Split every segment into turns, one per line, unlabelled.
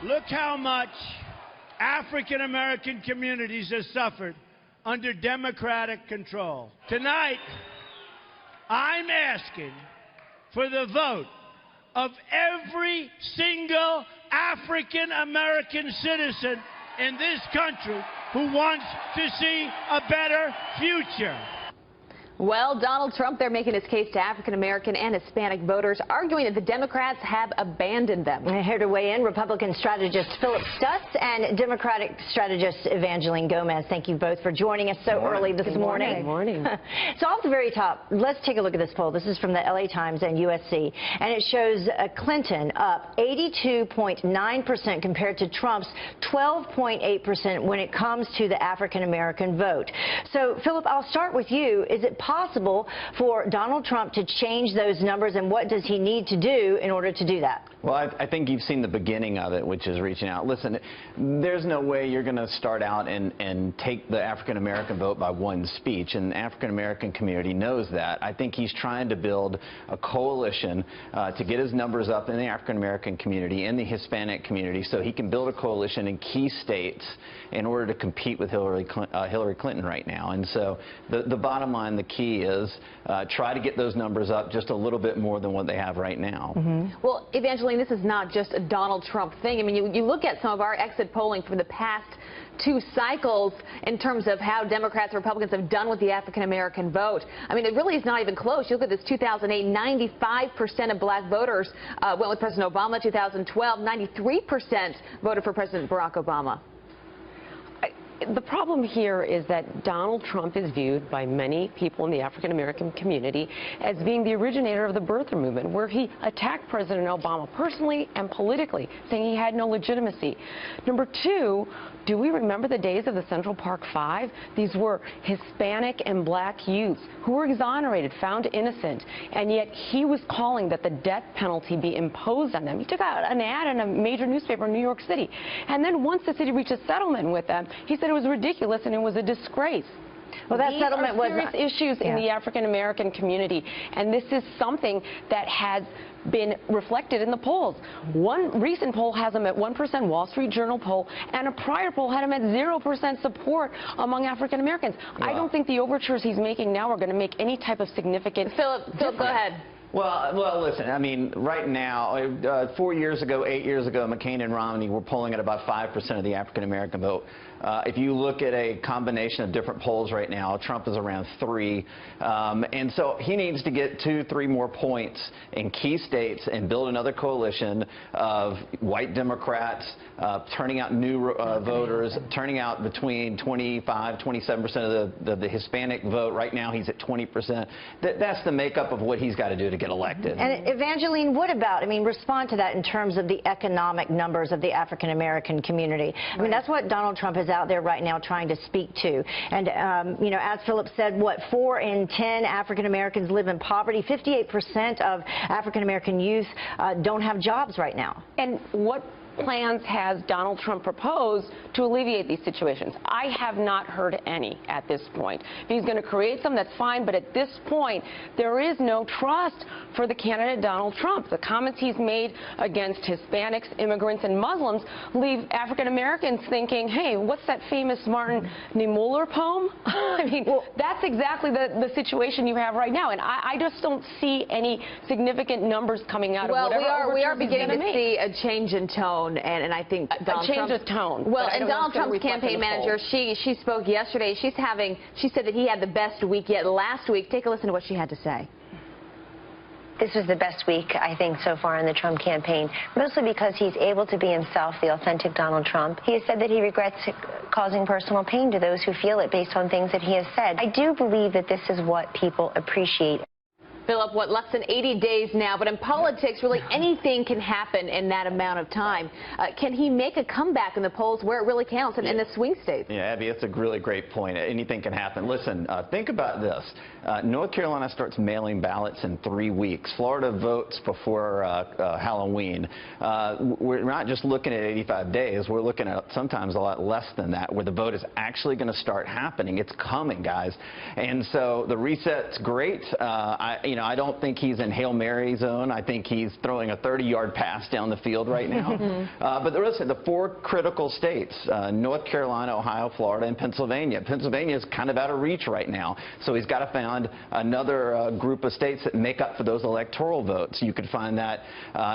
Look how much African American communities have suffered under Democratic control. Tonight, I'm asking for the vote of every single African American citizen in this country who wants to see a better future.
Well, Donald Trump, they're making his case to African American and Hispanic voters, arguing that the Democrats have abandoned them.
Here to weigh in, Republican strategist Philip Stutz and Democratic strategist Evangeline Gomez. Thank you both for joining us so early this morning.
Good morning.
So off the very top, let's take a look at this poll. This is from the LA Times and USC, and it shows Clinton up 82.9% compared to Trump's 12.8% when it comes to the African American vote. So, Philip, I'll start with you. Is it possible for Donald Trump to change those numbers, and what does he need to do in order to do that?
Well, I think you've seen the beginning of it, which is reaching out. Listen, there's no way you're going to start out and take the African-American vote by one speech, and the African-American community knows that. I think he's trying to build a coalition to get his numbers up in the African-American community, in the Hispanic community, so he can build a coalition in key states in order to compete with Hillary Clinton right now. And so the bottom line, the key is try to get those numbers up just a little bit more than what they have right now.
Well, Evangeline, this is not just a Donald Trump thing. I mean, you look at some of our exit polling from the past 2 cycles in terms of how Democrats and Republicans have done with the African-American vote. I mean, it really is not even close. You look at this 2008, 95% of black voters went with President Obama. 2012, 93% voted for President Barack Obama.
The problem here is that Donald Trump is viewed by many people in the African-American community as being the originator of the birther movement, where he attacked President Obama personally and politically, saying he had no legitimacy. Number 2, do we remember the days of the Central Park Five? These were Hispanic and black youths who were exonerated, found innocent, and yet he was calling that the death penalty be imposed on them. He took out an ad in a major newspaper in New York City. And then once the city reached a settlement with them, he said it was ridiculous and it was a disgrace.
Well, that
These
settlement was
serious issues in the African-American community, and this is something that has been reflected in the polls. One recent poll has him at 1%, Wall Street Journal poll, and a prior poll had him at 0% support among African Americans. Wow. I don't think the overtures he's making now are going to make any type of significant
Philip, go ahead.
Well, listen, I mean, right now, 4 years ago, 8 years ago, McCain and Romney were polling at about 5% of the African-American vote. If you look at a combination of different polls right now, Trump is around 3. And so he needs to get 2, 3 more points in key states and build another coalition of white Democrats, turning out new voters, turning out between 25, 27% of the Hispanic vote. Right now he's at 20%. That's the makeup of what he's got to do to get elected.
And Evangeline, what about, I mean, respond to that in terms of the economic numbers of the African-American community. I mean, that's what Donald Trump is out there right now trying to speak to. And, you know, as Philip said, what, 4 in 10 African-Americans live in poverty. 58% of African-American youth don't have jobs right now.
And what plans has Donald Trump proposed to alleviate these situations? I have not heard any at this point. If he's going to create some, that's fine, but at this point, there is no trust for the candidate Donald Trump. The comments he's made against Hispanics, immigrants, and Muslims leave African Americans thinking, hey, what's that famous Martin Niemöller poem? I mean, that's exactly the situation you have right now, and I just don't see any significant numbers coming out of whatever.
Well, we are beginning to see a change in tone. And I think Donald
Trump, of tone.
Well, and Donald Trump's campaign manager, she spoke yesterday. She said that he had the best week yet last week. Take a listen to what she had to say.
This was the best week, I think, so far in the Trump campaign, mostly because he's able to be himself, the authentic Donald Trump. He has said that he regrets causing personal pain to those who feel it based on things that he has said. I do believe that this is what people appreciate.
Philip, what, less than 80 days now, but in politics, really anything can happen in that amount of time. Can he make a comeback in the polls where it really counts in the swing states? Yeah,
Abby, that's a really great point. Anything can happen. Listen, think about this. North Carolina starts mailing ballots in 3 weeks. Florida votes before Halloween. We're not just looking at 85 days. We're looking at sometimes a lot less than that, where the vote is actually going to start happening. It's coming, guys. And so the reset's great. know, I don't think he's in Hail Mary zone. I think he's throwing a 30-yard pass down the field right now. But listen, the 4 critical states, North Carolina, Ohio, Florida, and Pennsylvania. Pennsylvania is kind of out of reach right now. So he's got to find another group of states that make up for those electoral votes. You could find that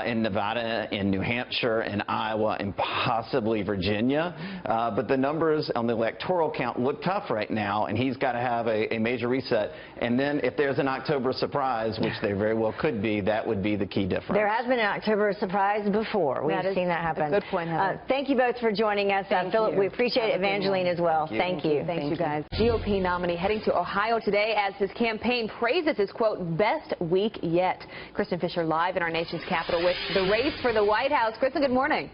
in Nevada, in New Hampshire, in Iowa, and possibly Virginia. But the numbers on the electoral count look tough right now, and he's got to have a major reset. And then if there's an October surprise, which there very well could be, that would be the key difference.
There has been an October surprise before. We've seen that happen.
Good point, Heather.
Thank you both for joining us. Philip, we appreciate it. Evangeline as well. Thank you.
Thanks, you guys. GOP nominee heading to Ohio today as his campaign praises his, quote, best week yet. Kristen Fisher live in our nation's capital with the race for the White House. Kristen, good morning.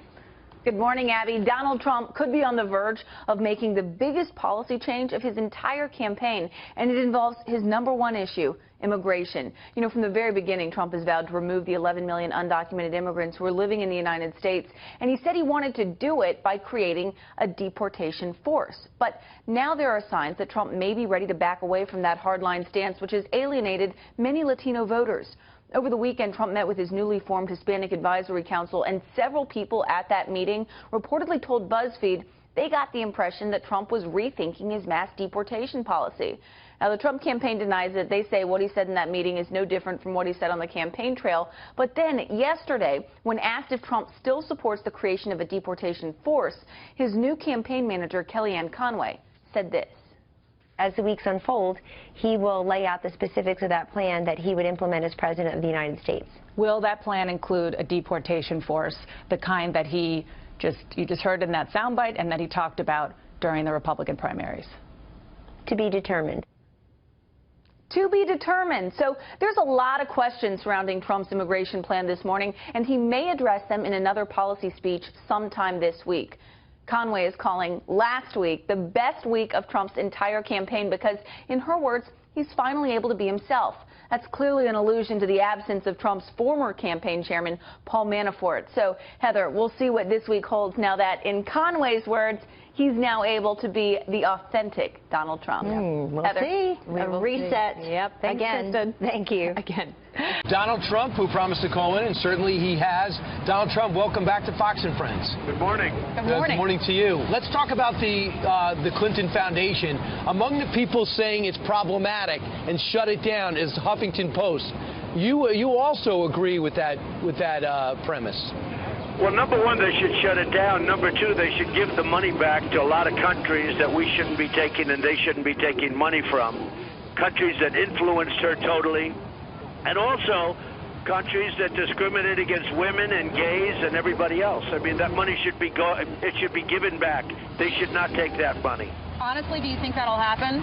Good morning, Abby. Donald Trump could be on the verge of making the biggest policy change of his entire campaign, and it involves his #1 issue, immigration. You know, from the very beginning, Trump has vowed to remove the 11 million undocumented immigrants who are living in the United States, and he said he wanted to do it by creating a deportation force. But now there are signs that Trump may be ready to back away from that hardline stance, which has alienated many Latino voters. Over the weekend, Trump met with his newly formed Hispanic Advisory Council, and several people at that meeting reportedly told BuzzFeed they got the impression that Trump was rethinking his mass deportation policy. Now, the Trump campaign denies it. They say what he said in that meeting is no different from what he said on the campaign trail. But then yesterday, when asked if Trump still supports the creation of a deportation force, his new campaign manager, Kellyanne Conway, said this.
As the weeks unfold, he will lay out the specifics of that plan that he would implement as President of the United States.
Will that plan include a deportation force, the kind that you just heard in that soundbite and that he talked about during the Republican primaries?
To be determined.
To be determined. So there's a lot of questions surrounding Trump's immigration plan this morning, and he may address them in another policy speech sometime this week. Conway is calling last week the best week of Trump's entire campaign because, in her words, he's finally able to be himself. That's clearly an allusion to the absence of Trump's former campaign chairman, Paul Manafort. So, Heather, we'll see what this week holds now that, in Conway's words, he's now able to be the authentic Donald Trump.
We'll
Heather,
see.
We will
reset.
See. Yep. Thanks,
again.
Kristen.
Thank you.
Again.
Donald Trump, who promised to call in, and certainly he has. Donald Trump, welcome back to Fox and Friends.
Good morning.
Good morning.
Good morning to you. Let's talk about the Clinton Foundation. Among the people saying it's problematic and shut it down is the Huffington Post. You also agree with that premise.
Well, number one, they should shut it down. Number two, they should give the money back to a lot of countries that we shouldn't be taking and they shouldn't be taking money from. Countries that influenced her totally. And also countries that discriminate against women and gays and everybody else. I mean, that money should be it should be given back. They should not take that money.
Honestly, do you think that'll happen?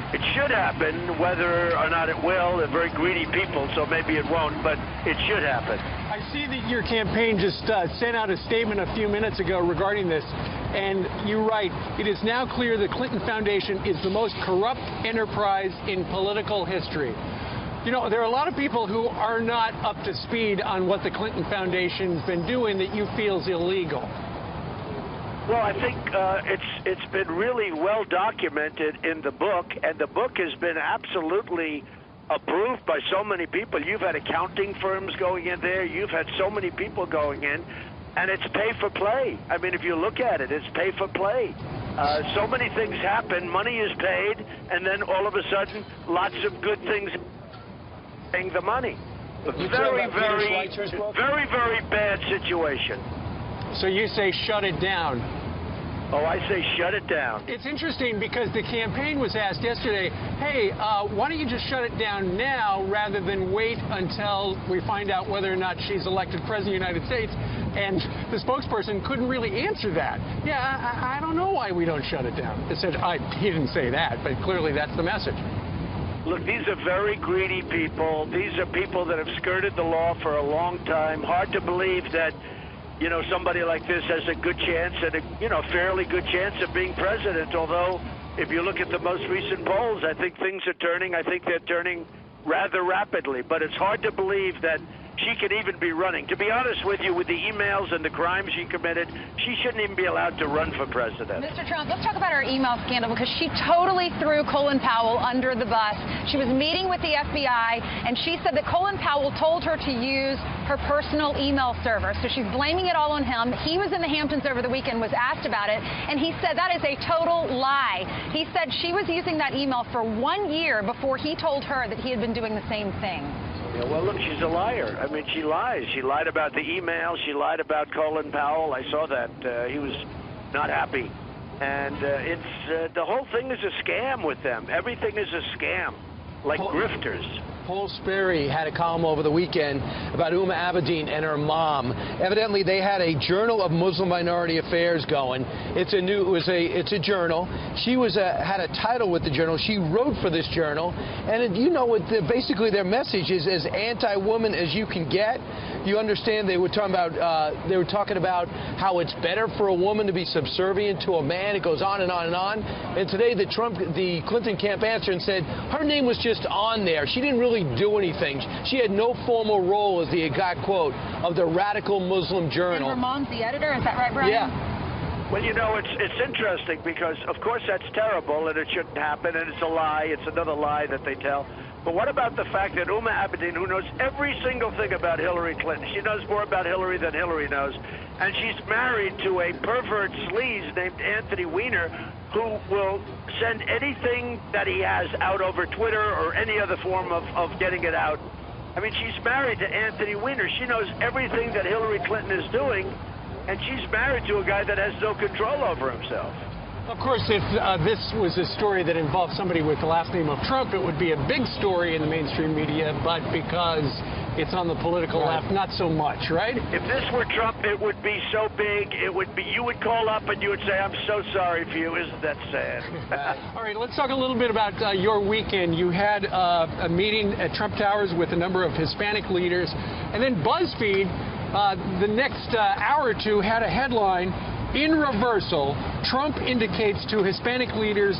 It should happen, whether or not it will. They're very greedy people, so maybe it won't, but it should happen.
I see that your campaign just sent out a statement a few minutes ago regarding this, and you're right. It is now clear the Clinton Foundation is the most corrupt enterprise in political history. You know, there are a lot of people who are not up to speed on what the Clinton Foundation's been doing that you feel is illegal.
Well, I think it's been really well documented in the book, and the book has been absolutely approved by so many people. You've had accounting firms going in there. You've had so many people going in, and it's pay for play. I mean, if you look at it, it's pay for play. So many things happen. Money is paid, and then all of a sudden, lots of good things paying the money. Very, very bad situation.
So you say shut it down.
Oh, I say shut it down.
It's interesting because the campaign was asked yesterday, hey, why don't you just shut it down now rather than wait until we find out whether or not she's elected president of the United States? And the spokesperson couldn't really answer that. Yeah, I don't know why we don't shut it down. It said, he didn't say that, but clearly that's the message.
Look, these are very greedy people. These are people that have skirted the law for a long time. Hard to believe that, you know, somebody like this has a good chance and a fairly good chance of being president. Although, if you look at the most recent polls, I think things are turning. I think they're turning rather rapidly. But it's hard to believe that she could even be running. To be honest with you, with the emails and the crimes she committed, she shouldn't even be allowed to run for president.
Mr. Trump, let's talk about her email scandal, because she totally threw Colin Powell under the bus. She was meeting with the FBI, and she said that Colin Powell told her to use her personal email server. So she's blaming it all on him. He was in the Hamptons over the weekend, was asked about it, and he said that is a total lie. He said she was using that email for 1 year before he told her that he had been doing the same thing.
Yeah, well, look, she's a liar. I mean, she lies. She lied about the email. She lied about Colin Powell. I saw that. He was not happy. And the whole thing is a scam with them. Everything is a scam, like grifters.
Paul Sperry had a column over the weekend about Huma Abedin and her mom. Evidently, they had a Journal of Muslim Minority Affairs going. It's a journal. She had a title with the journal. She wrote for this journal, and you know what? Basically, their message is as anti-woman as you can get. You understand? They were talking about how it's better for a woman to be subservient to a man. It goes on and on and on. And today, the Clinton camp answered and said her name was just on there. She didn't really do anything. She had no formal role, as the exact quote, of the Radical Muslim Journal.
And her mom's the editor, is that right, Brian?
Yeah. Well, you know, it's interesting because, of course, that's terrible and it shouldn't happen, and it's a lie. It's another lie that they tell. But what about the fact that Huma Abedin, who knows every single thing about Hillary Clinton, she knows more about Hillary than Hillary knows, and she's married to a pervert sleaze named Anthony Weiner, who will send anything that he has out over Twitter or any other form of getting it out. I mean, she's married to Anthony Weiner. She knows everything that Hillary Clinton is doing, and she's married to a guy that has no control over himself.
Of course, if this was a story that involved somebody with the last name of Trump, it would be a big story in the mainstream media, but because it's on the political left, not so much, right?
If this were Trump, it would be so big, you would call up and you would say, I'm so sorry for you. Isn't that sad?
All right, let's talk a little bit about your weekend. You had a meeting at Trump Towers with a number of Hispanic leaders, and then BuzzFeed, the next hour or two, had a headline, "In reversal, Trump indicates to Hispanic leaders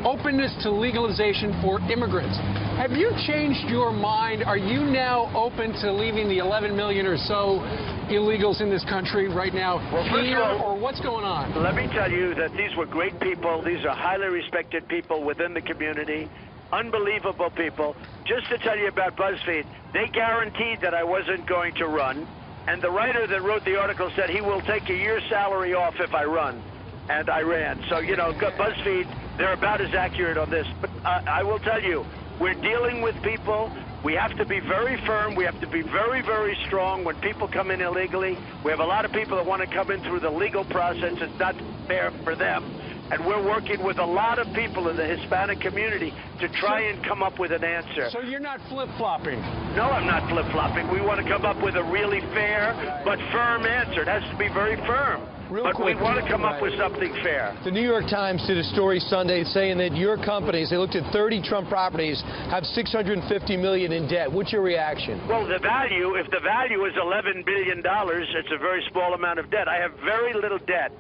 openness to legalization for immigrants." Have you changed your mind? Are you now open to leaving the 11 million or so illegals in this country right now here, or what's going on?
Let me tell you that these were great people. These are highly respected people within the community. Unbelievable people. Just to tell you about BuzzFeed, they guaranteed that I wasn't going to run. And the writer that wrote the article said he will take a year's salary off if I run. And I ran. So, you know, BuzzFeed, they're about as accurate on this. But I will tell you, we're dealing with people. We have to be very firm. We have to be very, very strong when people come in illegally. We have a lot of people that want to come in through the legal process. It's not fair for them. And we're working with a lot of people in the Hispanic community to try and come up with an answer.
So you're not flip-flopping?
No, I'm not flip-flopping. We want to come up with a really fair but firm answer. It has to be very firm. But we want to come up with something fair.
The New York Times did a story Sunday saying that your companies, they looked at 30 Trump properties, have $650 million in debt. What's your reaction?
Well, the value, if the value is $11 billion, it's a very small amount of debt. I have very little debt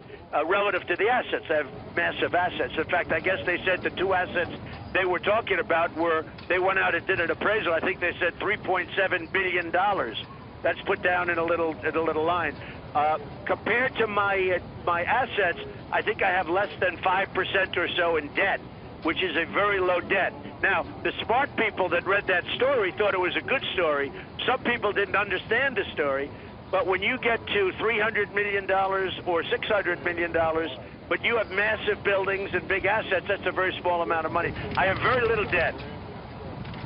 relative to the assets. I have massive assets. In fact, I guess they said the two assets they were talking about were, they went out and did an appraisal. I think they said $3.7 billion. That's put down in a little line. Compared to my assets, I think I have less than 5% or so in debt, which is a very low debt. Now, the smart people that read that story thought it was a good story. Some people didn't understand the story. But when you get to $300 million or $600 million, but you have massive buildings and big assets, that's a very small amount of money. I have very little debt.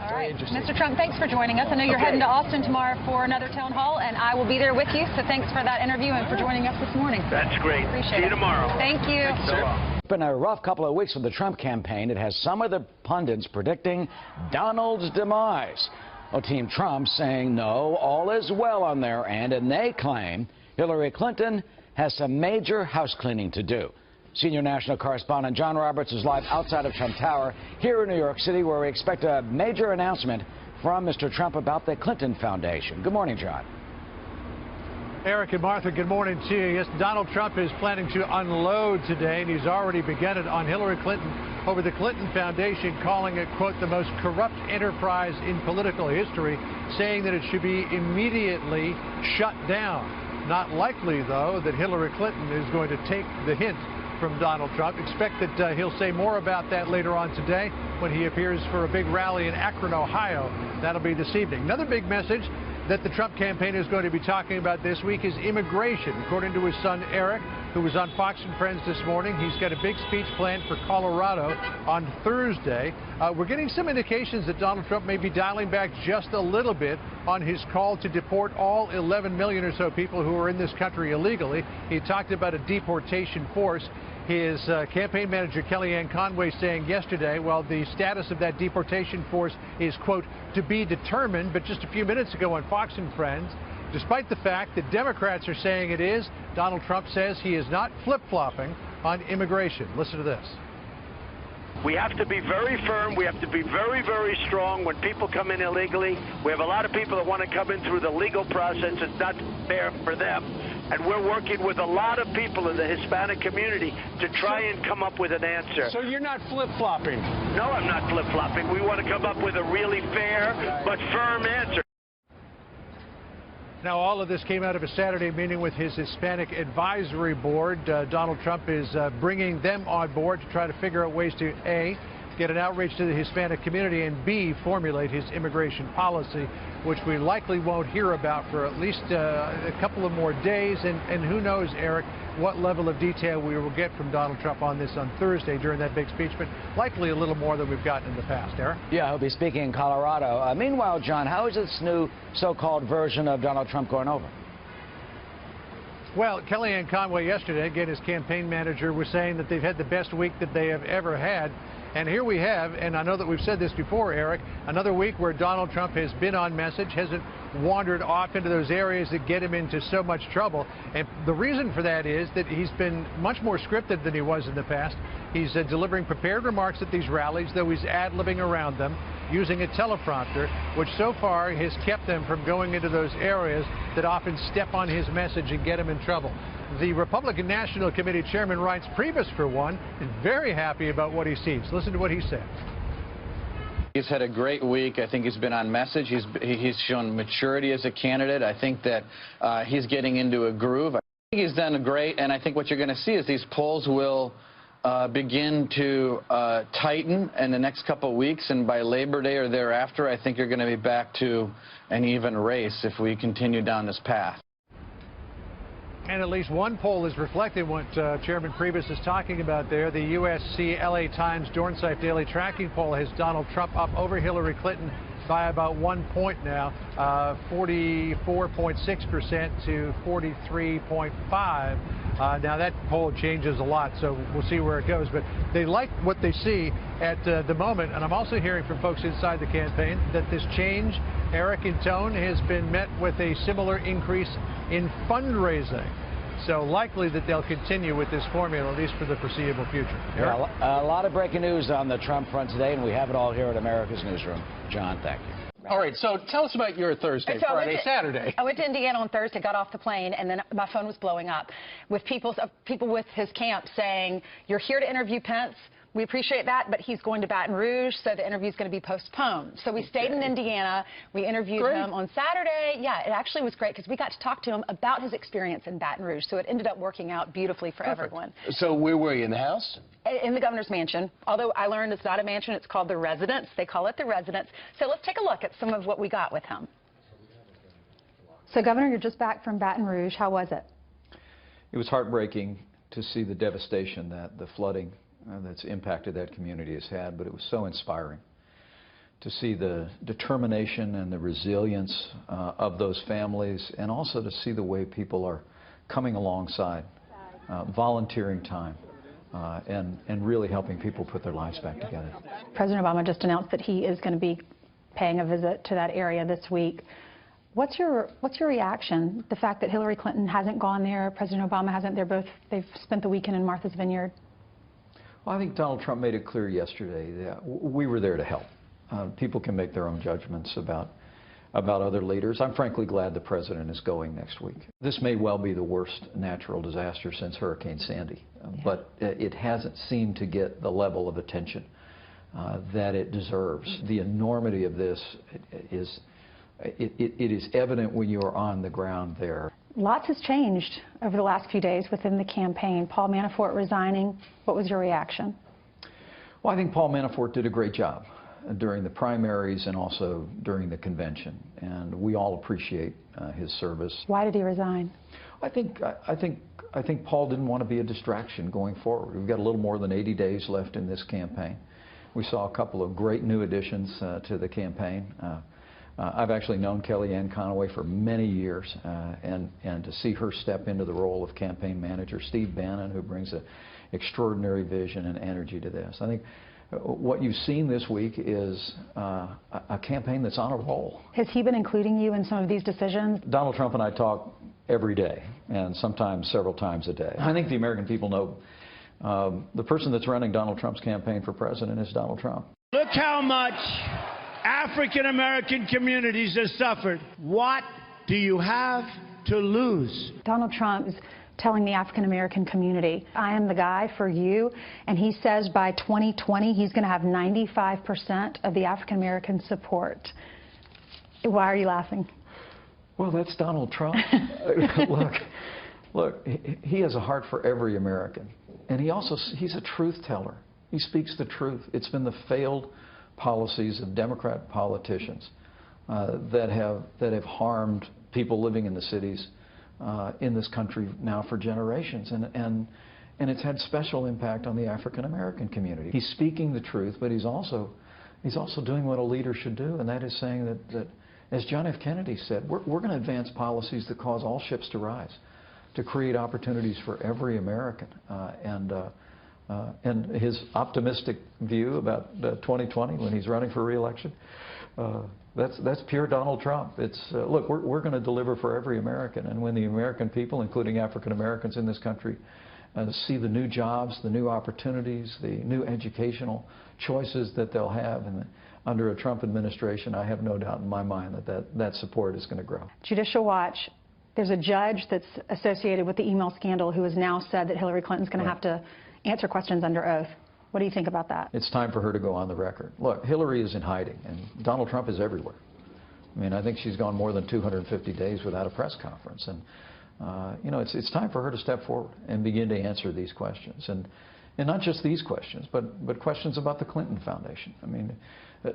All right. Mr. Trump, thanks for joining us. I know you're heading to Austin tomorrow for another town hall, and I will be there with you. So thanks for that interview and for joining us this morning.
That's great.
Appreciate
See you tomorrow.
Thank you.
Thanks so long.
It's been a rough couple of weeks for the Trump campaign. It has some of the pundits predicting Donald's demise. Well, Team Trump saying no, all is well on their end, and they claim Hillary Clinton has some major house cleaning to do. Senior national correspondent John Roberts is live outside of Trump Tower here in New York City, where we expect a major announcement from Mr. Trump about the Clinton Foundation. Good morning, John.
Eric and Martha, good morning to you. Yes, Donald Trump is planning to unload today, and he's already begun it on Hillary Clinton over the Clinton Foundation, calling it, quote, the most corrupt enterprise in political history, saying that it should be immediately shut down. Not likely, though, that Hillary Clinton is going to take the hint from Donald Trump. Expect that he'll say more about that later on today when he appears for a big rally in Akron, Ohio. That'll be this evening. Another big message that the Trump campaign is going to be talking about this week is immigration. According to his son Eric, who was on Fox and Friends this morning, he's got a big speech planned for Colorado on Thursday. We're getting some indications that Donald Trump may be dialing back just a little bit on his call to deport all 11 million or so people who are in this country illegally. He talked about a deportation force. His campaign manager, Kellyanne Conway, saying yesterday, well, the status of that deportation force is, quote, to be determined. But just a few minutes ago on Fox and Friends, despite the fact that Democrats are saying it is, Donald Trump says he is not flip-flopping on immigration. Listen to this.
We have to be very firm. We have to be very, very strong when people come in illegally. We have a lot of people that want to come in through the legal process. It's not fair for them. And we're working with a lot of people in the Hispanic community to try and come up with an answer.
So you're not flip-flopping?
No, I'm not flip-flopping. We want to come up with a really fair but firm answer.
Now, all of this came out of a Saturday meeting with his Hispanic Advisory Board. Donald Trump is bringing them on board to try to figure out ways to, A, get an outreach to the Hispanic community, and B, formulate his immigration policy, which we likely won't hear about for at least a couple of more days. And who knows, Eric, what level of detail we will get from Donald Trump on this on Thursday during that big speech, but likely a little more than we've gotten in the past. Eric?
Yeah, he'll be speaking in Colorado. Meanwhile, John, how is this new so-called version of Donald Trump going over?
Well, Kellyanne Conway yesterday, again, his campaign manager, was saying that they've had the best week that they have ever had. And here we have, and I know that we've said this before, Eric, another week where Donald Trump has been on message, hasn't wandered off into those areas that get him into so much trouble. And the reason for that is that he's been much more scripted than he was in the past. He's delivering prepared remarks at these rallies, though he's ad-libbing around them, using a teleprompter, which so far has kept them from going into those areas that often step on his message and get him in trouble. The Republican National Committee Chairman Reince Priebus, for one, is very happy about what he sees. Listen to what he said.
He's had a great week. I think he's been on message. He's shown maturity as a candidate. I think that he's getting into a groove. I think he's done great, and I think what you're going to see is these polls will begin to tighten in the next couple of weeks, and by Labor Day or thereafter, I think you're going to be back to an even race if we continue down this path.
And at least one poll is reflecting what Chairman Priebus is talking about there. The USC LA Times Dornsife Daily Tracking Poll has Donald Trump up over Hillary Clinton by about 1 point now, 44.6% to 43.5%. Now, that poll changes a lot, so we'll see where it goes. But they like what they see at the moment. And I'm also hearing from folks inside the campaign that this change, Eric, in tone has been met with a similar increase in fundraising. So likely that they'll continue with this formula, at least for the foreseeable future. Eric?
Yeah, a lot of breaking news on the Trump front today, and we have it all here at America's Newsroom. John, thank you.
All right, so tell us about your Thursday, Friday, Saturday.
I went to Indiana on Thursday, got off the plane, and then my phone was blowing up with people with his camp saying, you're here to interview Pence. We appreciate that, but he's going to Baton Rouge, so the interview's going to be postponed. So we stayed in Indiana. We interviewed him on Saturday. Yeah, it actually was great because we got to talk to him about his experience in Baton Rouge. So it ended up working out beautifully for everyone.
So where were you, in the house?
In the governor's mansion. Although I learned it's not a mansion, it's called the residence. They call it the residence. So let's take a look at some of what we got with him.
So, Governor, you're just back from Baton Rouge. How was it?
It was heartbreaking to see the devastation that the flooding that's impacted that community has had, but it was so inspiring to see the determination and the resilience of those families, and also to see the way people are coming alongside, volunteering time, and really helping people put their lives back together.
President Obama just announced that he is going to be paying a visit to that area this week. What's your reaction? The fact that Hillary Clinton hasn't gone there, President Obama hasn't. They've spent the weekend in Martha's Vineyard.
Well, I think Donald Trump made it clear yesterday that we were there to help. People can make their own judgments about about other leaders. I'm frankly glad the president is going next week. This may well be the worst natural disaster since Hurricane Sandy, but it hasn't seemed to get the level of attention that it deserves. The enormity of this is evident when you are on the ground there.
Lots has changed over the last few days within the campaign. Paul Manafort resigning. What was your reaction?
Well, I think Paul Manafort did a great job during the primaries and also during the convention, and we all appreciate his service.
Why did he resign?
I think Paul didn't want to be a distraction going forward. We've got a little more than 80 days left in this campaign. We saw a couple of great new additions to the campaign. I've actually known Kellyanne Conway for many years, and to see her step into the role of campaign manager, Steve Bannon, who brings an extraordinary vision and energy to this. I think what you've seen this week is a campaign that's on a roll.
Has he been including you in some of these decisions?
Donald Trump and I talk every day, and sometimes several times a day. I think the American people know the person that's running Donald Trump's campaign for president is Donald Trump.
Look how much African American communities have suffered. What do you have to lose?
Donald Trump is telling the African American community, I am the guy for you, and he says by 2020 he's going to have 95% of the African American support. Why are you laughing?
Well, that's Donald Trump. Look, he has a heart for every American, and he's a truth teller. He speaks the truth. It's been the failed policies of Democrat politicians that have harmed people living in the cities in this country now for generations, and it's had special impact on the African American community. He's speaking the truth, but he's also doing what a leader should do, and that is saying that as John F. Kennedy said, we're going to advance policies that cause all ships to rise, to create opportunities for every American, and his optimistic view about 2020 when he's running for re-election, that's pure Donald Trump. It's look, we're going to deliver for every American, and when the American people, including African Americans in this country, see the new jobs, the new opportunities, the new educational choices that they'll have under a Trump administration, I have no doubt in my mind that support is going to grow.
Judicial Watch. There's a judge that's associated with the email scandal who has now said that Hillary Clinton's going to have to answer questions under oath. What do you think about that? It's time for her to go on the record. Look, Hillary is in hiding, and Donald Trump is everywhere. I mean, I think she's gone more than 250 days without a press conference. And, you know, it's time for her to step forward and begin to answer these questions. And not just these questions, but questions about the Clinton Foundation. I mean,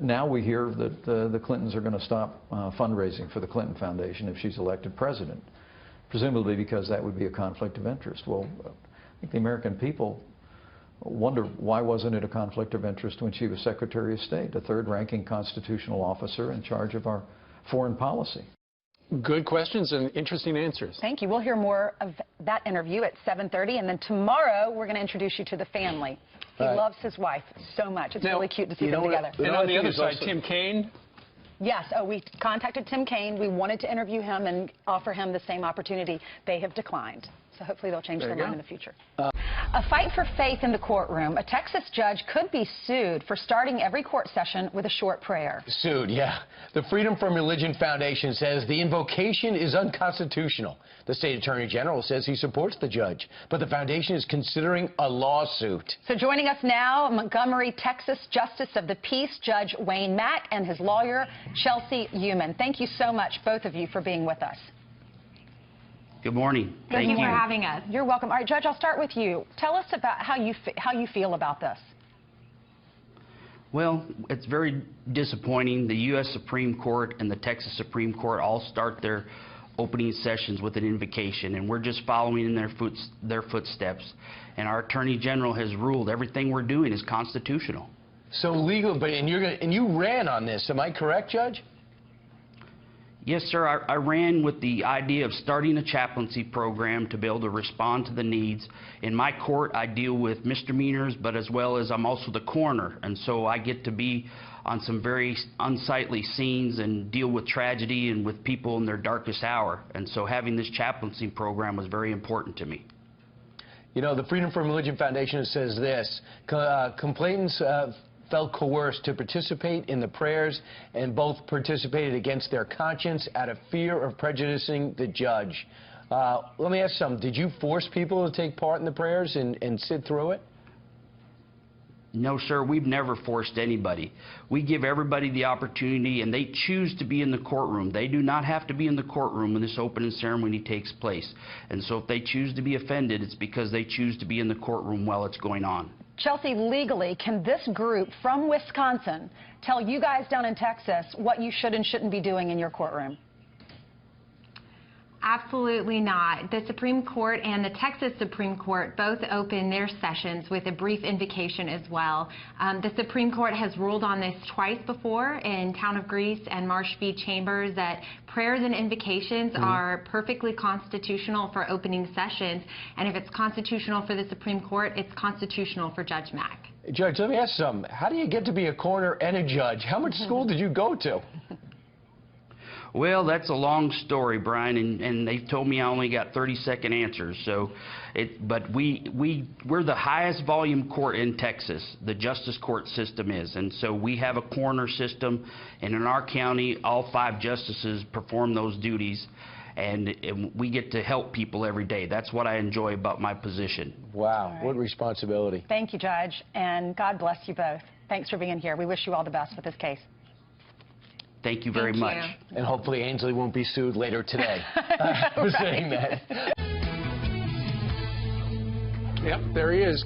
now we hear that the Clintons are going to stop fundraising for the Clinton Foundation if she's elected president, presumably because that would be a conflict of interest. Well, I think the American people wonder why wasn't it a conflict of interest when she was Secretary of State, a third-ranking constitutional officer in charge of our foreign policy.
Good questions and interesting answers.
Thank you. We'll hear more of that interview at 7:30, and then tomorrow we're going to introduce you to the family. He loves his wife so much. It's really cute to see them together.
And on the other side, Tim Kaine.
Yes. Oh, we contacted Tim Kaine. We wanted to interview him and offer him the same opportunity. They have declined. So hopefully they'll change their mind in the future. A fight for faith in the courtroom. A Texas judge could be sued for starting every court session with a short prayer.
Sued, yeah. The Freedom from Religion Foundation says the invocation is unconstitutional. The state attorney general says he supports the judge, but the foundation is considering a lawsuit.
So joining us now, Montgomery, Texas Justice of the Peace, Judge Wayne Mack, and his lawyer, Chelsea Uman. Thank you so much, both of you, for being with us.
Good morning.
Thank you for having us. You're welcome. All right, Judge, I'll start with you. Tell us about how you feel about this.
Well, it's very disappointing. The U.S. Supreme Court and the Texas Supreme Court all start their opening sessions with an invocation, and we're just following in their footsteps. And our Attorney General has ruled everything we're doing is constitutional.
So legal, but and you ran on this. Am I correct, Judge?
Yes, sir. I ran with the idea of starting a chaplaincy program to be able to respond to the needs. In my court, I deal with misdemeanors, but as well as I'm also the coroner, and so I get to be on some very unsightly scenes and deal with tragedy and with people in their darkest hour. And so having this chaplaincy program was very important to me.
You know, the Freedom from Religion Foundation says this: complainants felt coerced to participate in the prayers, and both participated against their conscience out of fear of prejudicing the judge. Let me ask something. Did you force people to take part in the prayers and sit through it?
No, sir, we've never forced anybody. We give everybody the opportunity, and they choose to be in the courtroom. They do not have to be in the courtroom when this opening ceremony takes place. And so if they choose to be offended, it's because they choose to be in the courtroom while it's going on.
Chelsea, legally, can this group from Wisconsin tell you guys down in Texas what you should and shouldn't be doing in your courtroom?
Absolutely not. The Supreme Court and the Texas Supreme Court both open their sessions with a brief invocation as well. The Supreme Court has ruled on this twice before in Town of Greece and Marsh v. Chambers, that prayers and invocations are perfectly constitutional for opening sessions. And if it's constitutional for the Supreme Court, it's constitutional for Judge Mack.
Judge, let me ask you something. How do you get to be a coroner and a judge? How much school did you go to?
Well, that's a long story, Brian, and they've told me I only got 30-second answers. So, but we're the highest volume court in Texas. The justice court system is, and so we have a coroner system, and in our county, all 5 justices perform those duties, and we get to help people every day. That's what I enjoy about my position.
Wow,
right.
What responsibility!
Thank you, Judge, and God bless you both. Thanks for being here. We wish you all the best with this case.
Thank you very much.
And hopefully Ainsley won't be sued later today for saying that. Yep, there he is.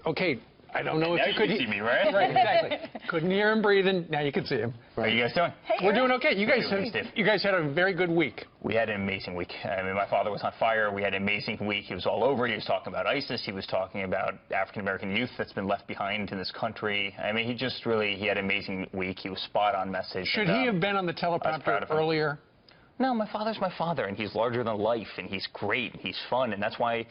Okay, I don't know if
now
you could
see me, right?
Right, exactly. Couldn't hear him breathing. Now you can see him.
How are you guys doing?
Hey,
we're doing okay. You guys had a very good week.
We had an amazing week. I mean, my father was on fire. We had an amazing week. He was all over. He was talking about ISIS. He was talking about African-American youth that's been left behind in this country. I mean, he had an amazing week. He was spot on message.
Should he have been on the teleprompter earlier?
No, my father's my father, and he's larger than life, and he's great, and he's fun, and that's why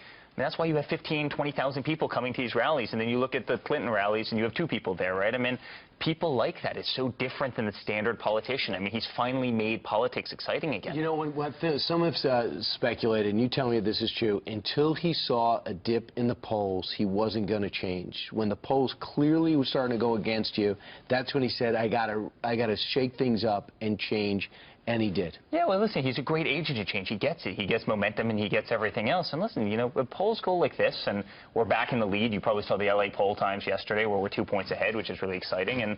you have 15, 20,000 people coming to these rallies, and then you look at the Clinton rallies, and you have 2 people there, right? I mean, people like that. It's so different than the standard politician. I mean, he's finally made politics exciting again.
You know, what some have speculated, and you tell me if this is true, until he saw a dip in the polls, he wasn't going to change. When the polls clearly were starting to go against you, that's when he said, I gotta shake things up and change. And he did.
Yeah, well, listen, he's a great agent of change. He gets it. He gets momentum, and he gets everything else. And listen, you know, when polls go like this, and we're back in the lead. You probably saw the LA poll times yesterday, where we're 2 points ahead, which is really exciting. And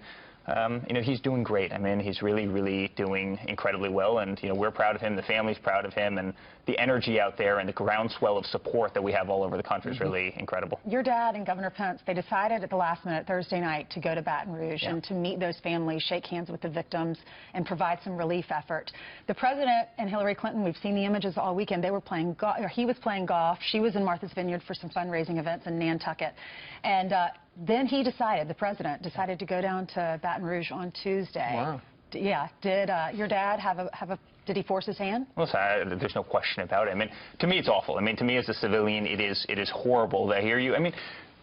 you know, he's doing great. I mean, he's really, really doing incredibly well. And you know, we're proud of him. The family's proud of him. And the energy out there and the groundswell of support that we have all over the country is really incredible.
Your dad and Governor Pence, they decided at the last minute Thursday night to go to Baton Rouge and to meet those families, shake hands with the victims, and provide some relief effort. The president and Hillary Clinton, we've seen the images all weekend. They were playing golf, or he was playing golf. She was in Martha's Vineyard for some fundraising events in Nantucket. And then he decided, the president decided to go down to Baton Rouge on Tuesday.
Wow.
Yeah. Did your dad did he force his hand?
Listen, there's no question about it. I mean, to me, it's awful. I mean, to me as a civilian, it is horrible to hear you. I mean,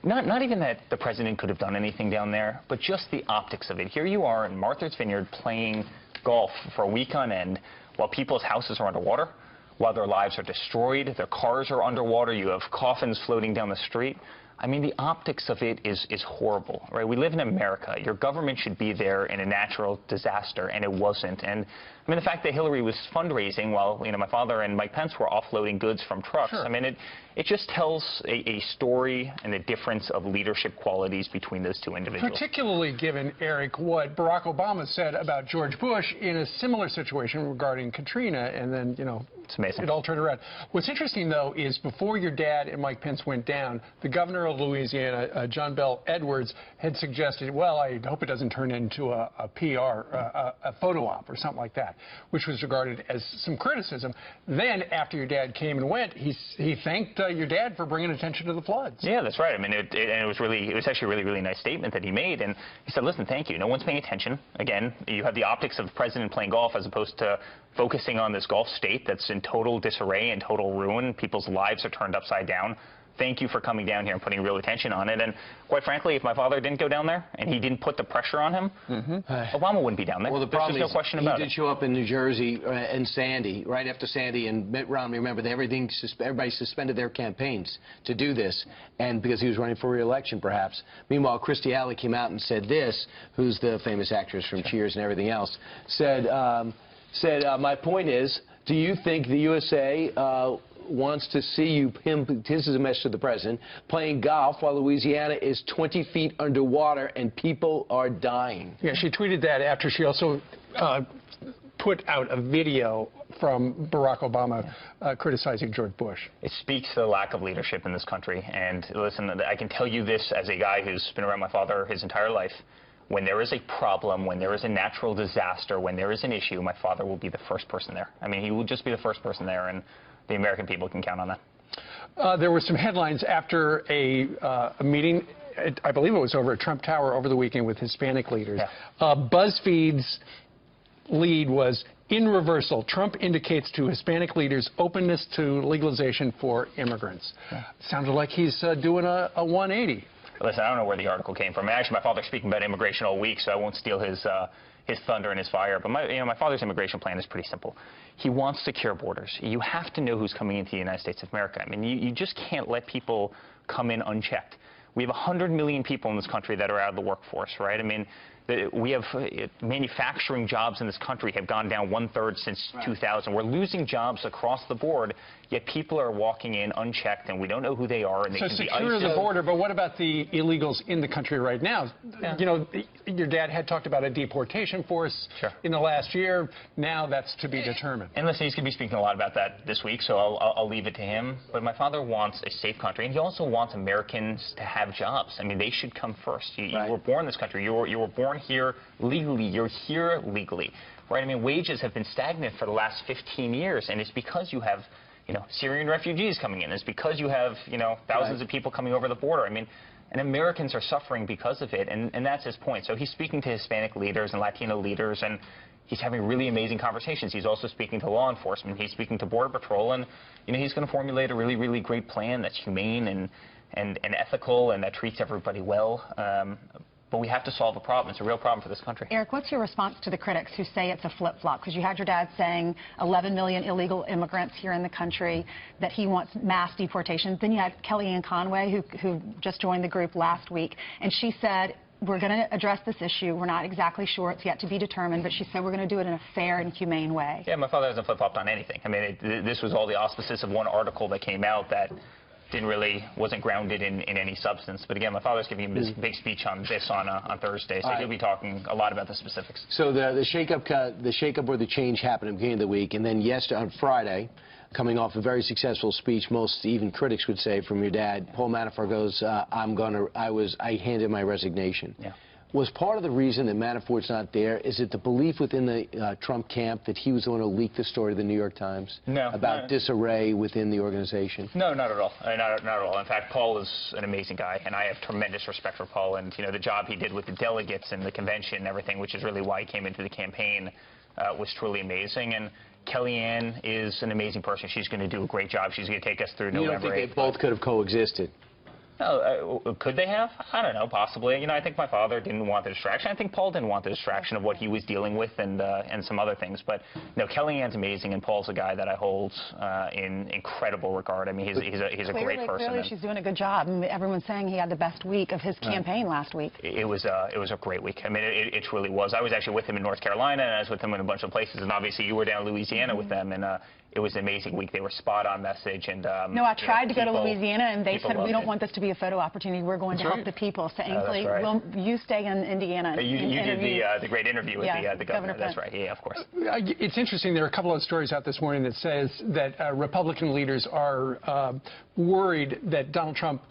not even that the president could have done anything down there, but just the optics of it. Here you are in Martha's Vineyard playing golf for a week on end while people's houses are underwater, while their lives are destroyed, their cars are underwater, you have coffins floating down the street. I mean, the optics of it is horrible, right? We live in America. Your government should be there in a natural disaster, and it wasn't. And I mean, the fact that Hillary was fundraising while, you know, my father and Mike Pence were offloading goods from trucks. Sure. I mean, it just tells a story and the difference of leadership qualities between those two individuals.
Particularly given, Eric, what Barack Obama said about George Bush in a similar situation regarding Katrina, and then, you know,
it's amazing.
It all turned around. What's interesting, though, is before your dad and Mike Pence went down, the governor of Louisiana, John Bel Edwards, had suggested, well, I hope it doesn't turn into a PR, a photo op or something like that, which was regarded as some criticism. Then, after your dad came and went, he thanked your dad for bringing attention to the floods.
Yeah, that's right. I mean, it was actually a really, really nice statement that he made. And he said, listen, thank you. No one's paying attention. Again, you have the optics of the president playing golf as opposed to focusing on this Gulf state that's in total disarray and total ruin. People's lives are turned upside down. thank you for coming down here and putting real attention on it. And quite frankly, if my father didn't go down there and he didn't put the pressure on him, Obama wouldn't be down there.
Well, the problem
There's just no question about
he
it.
did show up in New Jersey and Sandy, right after Sandy, and Mitt Romney, remember, everybody suspended their campaigns to do this, and because he was running for re-election, perhaps. Meanwhile, Christy Alley came out and said this, who's the famous actress from Cheers and everything else, said, my point is, do you think the USA wants to see you, this is a message to the president, playing golf while Louisiana is 20 feet underwater and people are dying?
Yeah, she tweeted that after she also put out a video from Barack Obama criticizing George Bush.
It speaks to the lack of leadership in this country. And listen, I can tell you this as a guy who's been around my father his entire life. When there is a problem, when there is a natural disaster, when there is an issue, my father will be the first person there. I mean, he will just be the first person there, and the American people can count on that.
There were some headlines after a meeting, I believe it was over at Trump Tower over the weekend with Hispanic leaders. Yeah. BuzzFeed's lead was, in reversal, Trump indicates to Hispanic leaders openness to legalization for immigrants. Yeah. Sounded like he's doing a 180.
Listen, I don't know where the article came from. Actually, my father's speaking about immigration all week, so I won't steal his thunder and his fire. But my father's immigration plan is pretty simple. He wants secure borders. You have to know who's coming into the United States of America. I mean, you just can't let people come in unchecked. We have 100 million people in this country that are out of the workforce, right? I mean, we have manufacturing jobs in this country have gone down 1/3 since 2000. We're losing jobs across the board, yet people are walking in unchecked, and we don't know who they are. And they
so
can be
secure the border, but what about the illegals in the country right now? Yeah. You know, your dad had talked about a deportation force in the last year. Now that's to be determined.
And listen, he's going to be speaking a lot about that this week, so I'll leave it to him. But my father wants a safe country, and he also wants Americans to have jobs. I mean, they should come first. You were born in this country. You were born here legally. You're here legally, right? I mean, wages have been stagnant for the last 15 years, and it's because you have, Syrian refugees coming in. It's because you have, thousands of people coming over the border. I mean, and Americans are suffering because of it, and that's his point. So he's speaking to Hispanic leaders and Latino leaders, and he's having really amazing conversations. He's also speaking to law enforcement. He's speaking to Border Patrol, and, he's going to formulate a really, really great plan that's humane and ethical and that treats everybody well. But we have to solve a problem. It's a real problem for this country.
Eric, what's your response to the critics who say it's a flip-flop? Because you had your dad saying 11 million illegal immigrants here in the country, that he wants mass deportation. Then you had Kellyanne Conway, who just joined the group last week, and she said, we're going to address this issue. We're not exactly sure. It's yet to be determined, but she said we're going to do it in a fair and humane way.
Yeah, my father hasn't flip-flopped on anything. I mean, this was all the auspices of one article that came out that wasn't grounded in any substance. But again, my father's giving a big speech on this on Thursday, so he'll be talking a lot about the specifics.
So the shakeup or the change happened at the beginning of the week, and then yesterday, on Friday, coming off a very successful speech, most even critics would say, from your dad, Paul Manafort goes, I handed my resignation. Yeah. Was part of the reason that Manafort's not there, is it the belief within the Trump camp that he was the one who leaked the story to the New York Times?
No.
About disarray within the organization?
No, not at all. Not at all. In fact, Paul is an amazing guy, and I have tremendous respect for Paul. And, the job he did with the delegates and the convention and everything, which is really why he came into the campaign, was truly amazing. And Kellyanne is an amazing person. She's going to do a great job. She's going to take us through November 8th.
You don't think they both could have coexisted?
Oh, could they have? I don't know, possibly. I think my father didn't want the distraction. I think Paul didn't want the distraction of what he was dealing with and some other things. But, Kellyanne's amazing, and Paul's a guy that I hold in incredible regard. I mean, he's a great person.
Clearly, she's doing a good job. I mean, everyone's saying he had the best week of his campaign last week.
It was a great week. I mean, it truly was. I was actually with him in North Carolina, and I was with him in a bunch of places. And obviously, you were down in Louisiana with them, and it was an amazing week. They were spot on message. And
no, I tried to go to Louisiana, and they said, we don't want this to be a photo opportunity. We're going to help the people. So Ainsley, you stay in Indiana.
You did the great interview with the governor. That's right. Yeah, of course.
It's interesting. There are a couple of stories out this morning that says that Republican leaders are worried that Donald Trump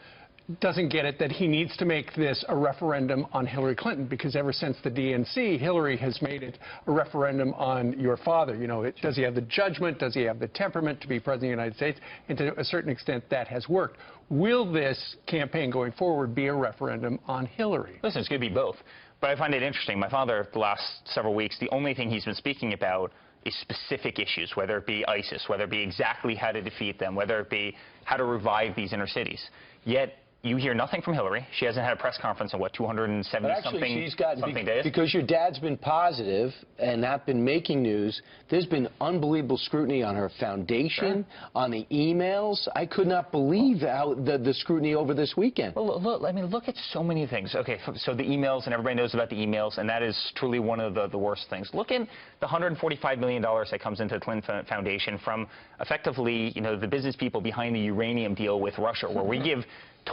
doesn't get it, that he needs to make this a referendum on Hillary Clinton, because ever since the DNC, Hillary has made it a referendum on your father. Does he have the judgment? Does he have the temperament to be president of the United States? And to a certain extent, that has worked. Will this campaign going forward be a referendum on Hillary?
Listen, it's going to be both. But I find it interesting. My father, the last several weeks, the only thing he's been speaking about is specific issues, whether it be ISIS, whether it be exactly how to defeat them, whether it be how to revive these inner cities. Yet you hear nothing from Hillary. She hasn't had a press conference in, what, 270-something days?
Because your dad's been positive and not been making news, there's been unbelievable scrutiny on her foundation, on the emails. I could not believe how the scrutiny over this weekend.
Well, look, I mean, look at so many things. Okay, so the emails, and everybody knows about the emails, and that is truly one of the worst things. Look at the $145 million that comes into the Clinton Foundation from effectively, you know, the business people behind the uranium deal with Russia, where we give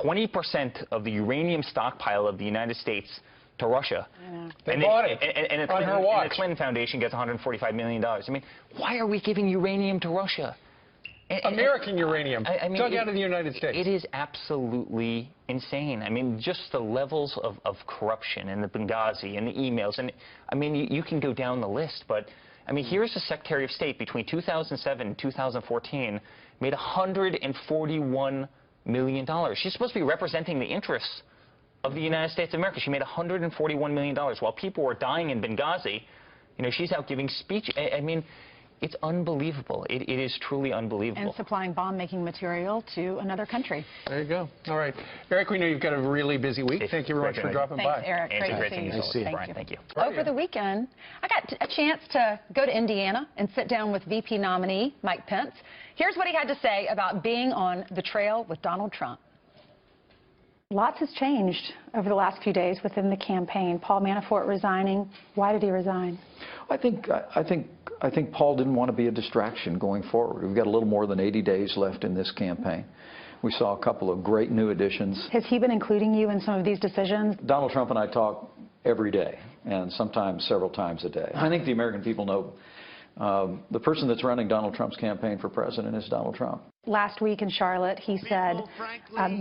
20% of the uranium stockpile of the United States to Russia.
They bought it
on her watch. And the Clinton Foundation gets $145 million. I mean, why are we giving uranium to Russia?
American uranium, dug out of the United States.
It is absolutely insane. I mean, just the levels of corruption in the Benghazi and the emails. And, I mean, you can go down the list, but, I mean, here's the Secretary of State between 2007 and 2014 made $141 million. She's supposed to be representing the interests of the United States of America. She made $141 million. While people were dying in Benghazi, you know, she's out giving speech. I mean, it's unbelievable. It is truly unbelievable.
And supplying bomb-making material to another country.
There you go. All right. Eric, we know you've got a really busy week. Thank you very much for dropping by.
Thanks, Eric. Great to see you.
Thank you.
Over the weekend, I got a chance to go to Indiana and sit down with VP nominee Mike Pence. Here's what he had to say about being on the trail with Donald Trump.
Lots has changed over the last few days within the campaign. Paul Manafort resigning. Why did he resign?
I think Paul didn't want to be a distraction going forward. We've got a little more than 80 days left in this campaign. We saw a couple of great new additions.
Has he been including you in some of these decisions?
Donald Trump and I talk every day, and sometimes several times a day. I think the American people know the person that's running Donald Trump's campaign for president is Donald Trump.
Last week in Charlotte, he said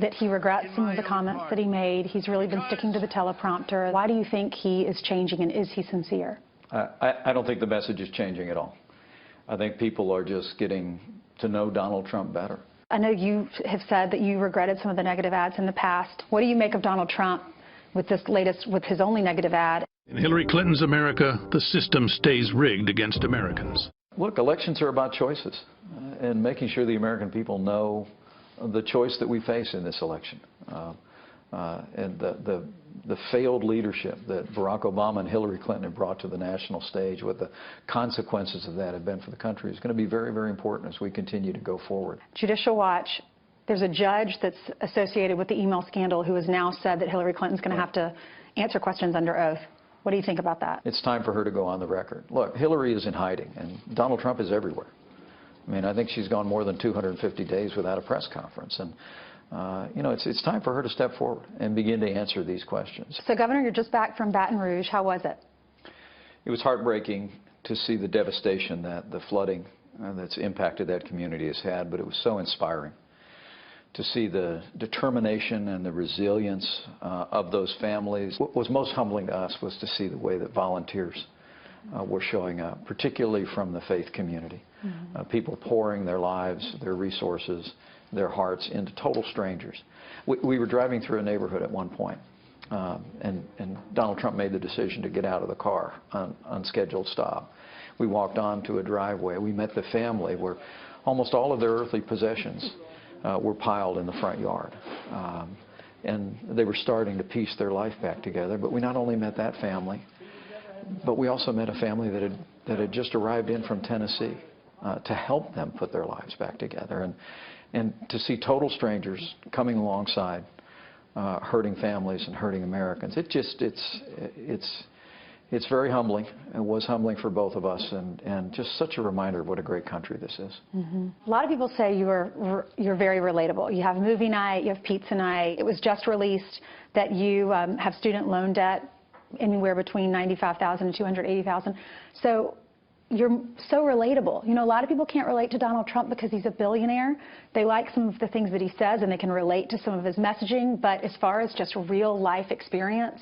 that he regrets some of the comments that he made. He's really been sticking to the teleprompter. Why do you think he is changing, and is he sincere?
I don't think the message is changing at all. I think people are just getting to know Donald Trump better.
I know you have said that you regretted some of the negative ads in the past. What do you make of Donald Trump with this latest, with his only negative ad?
In Hillary Clinton's America, the system stays rigged against Americans.
Look, elections are about choices, and making sure the American people know the choice that we face in this election. And the failed leadership that Barack Obama and Hillary Clinton have brought to the national stage, what the consequences of that have been for the country, is going to be very, very important as we continue to go forward.
Judicial Watch, there's a judge that's associated with the email scandal who has now said that Hillary Clinton's going to have to answer questions under oath. What do you think about that?
It's time for her to go on the record. Look, Hillary is in hiding, and Donald Trump is everywhere. I mean, I think she's gone more than 250 days without a press conference. And you know, it's time for her to step forward and begin to answer these questions.
So, Governor, you're just back from Baton Rouge. How was it?
It was heartbreaking to see the devastation that the flooding that's impacted that community has had, but it was so inspiring to see the determination and the resilience of those families. What was most humbling to us was to see the way that volunteers were showing up, particularly from the faith community. People pouring their lives, their resources, their hearts into total strangers. We were driving through a neighborhood at one point, and Donald Trump made the decision to get out of the car on unscheduled stop. We walked on to a driveway. We met the family where almost all of their earthly possessions were piled in the front yard. And they were starting to piece their life back together. But we not only met that family, but we also met a family that had just arrived in from Tennessee to help them put their lives back together. And to see total strangers coming alongside hurting families and hurting Americans, it's very humbling. It was humbling for both of us, and just such a reminder of what a great country this is.
A lot of people say you're very relatable. You have movie night, you have pizza night. It was just released that you have student loan debt anywhere between $95,000 and $280,000. So you're so relatable. You know, a lot of people can't relate to Donald Trump because he's a billionaire. They like some of the things that he says and they can relate to some of his messaging, but as far as just real life experience,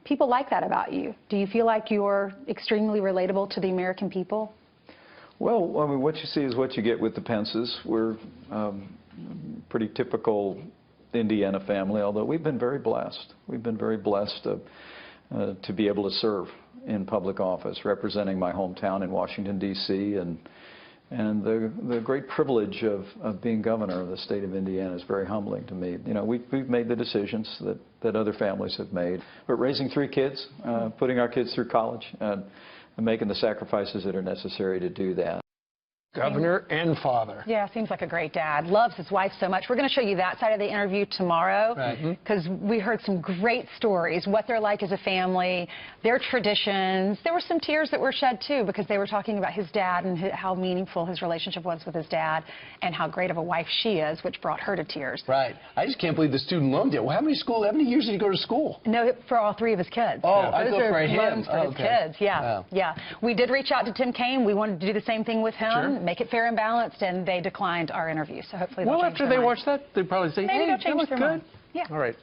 people like that about you. Do you feel like you're extremely relatable to the American people?
Well, I mean, what you see is what you get with the Pences. We're pretty typical Indiana family, although we've been very blessed. We've been very blessed to be able to serve in public office, representing my hometown in Washington, D.C., and the great privilege of being governor of the state of Indiana is very humbling to me. You know, we've made the decisions that other families have made, but raising 3 kids, putting our kids through college, and making the sacrifices that are necessary to do that.
Governor and father.
Yeah, seems like a great dad. Loves his wife so much. We're going to show you that side of the interview tomorrow because we heard some great stories, what they're like as a family, their traditions. There were some tears that were shed, too, because they were talking about his dad and how meaningful his relationship was with his dad and how great of a wife she is, which brought her to tears.
Right. I just can't believe the student loan deal. Well, how many years did he go to school?
No, for all 3 of his kids.
Oh,
yeah.
I thought for him.
Loans for his kids. Yeah,
wow.
Yeah. We did reach out to Tim Kaine. We wanted to do the same thing with him. Make it fair and balanced, and they declined our interview. So hopefully they'll change
after
their
they
mind.
watch that, they probably say,
Maybe
hey,
they'll change
that was
their
good.
mind. Yeah.
All right.